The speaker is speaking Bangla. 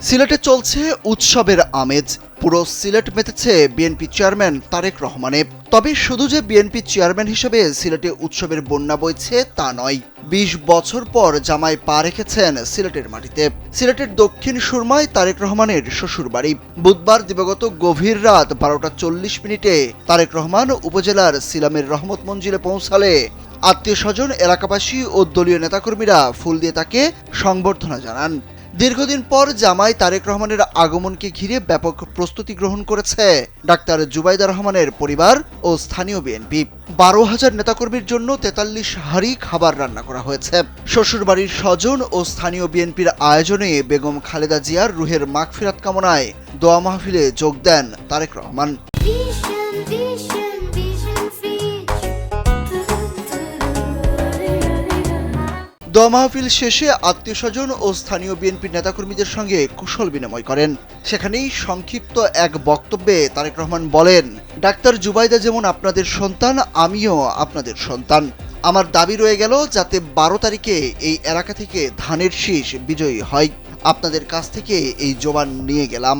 সিলেটে চলছে উৎসবের আমেজ। পুরো সিলেট মেতেছে বিএনপি চেয়ারম্যান তারেক রহমানে। তবে শুধু যে বিএনপি চেয়ারম্যান হিসেবে সিলেটে উৎসবের বন্যা বইছে তা নয়। ২০ বছর পর জামাই পা রেখেছেন সিলেটের মাটিতে। সিলেটের দক্ষিণ সুরমায় তারেক রহমানের শ্বশুরবাড়ি। বুধবার দিবাগত গভীর রাত ১২টা ৪০ মিনিটে তারেক রহমান উপজেলার সিলামের রহমত মঞ্জিলে পৌঁছালে আত্মীয় স্বজন, এলাকাবাসী ও দলীয় নেতাকর্মীরা ফুল দিয়ে তাকে সংবর্ধনা জানান। দীর্ঘদিন পর জামাই তারেক রহমানের আগমনকে ঘিরে ব্যাপক প্রস্তুতি গ্রহণ করেছে ডাক্তার জুবাইদা রহমানের পরিবার ও স্থানীয় বিএনপি। ১২,০০০ নেতাকর্মীর জন্য ৪৩ হাঁড়ি খাবার রান্না করা হয়েছে। শ্বশুরবাড়ির স্বজন ও স্থানীয় বিএনপির আয়োজনে বেগম খালেদা জিয়ার রুহের মাগফিরাত কামনায় দোয়া মাহফিলে যোগ দেন তারেক রহমান। দোয়া মাহফিল শেষে আত্মীয় স্বজন ও স্থানীয় বিএনপির নেতাকর্মীদের সঙ্গে কুশল বিনিময় করেন। সেখানেই সংক্ষিপ্ত এক বক্তব্যে তারেক রহমান বলেন, ডাক্তার জুবাইদা যেমন আপনাদের সন্তান, আমিও আপনাদের সন্তান। আমার দাবি রয়ে গেল যাতে ১২ তারিখে এই এলাকা থেকে ধানের শীষ বিজয়ী হয়। আপনাদের কাছ থেকে এই জবান নিয়ে গেলাম।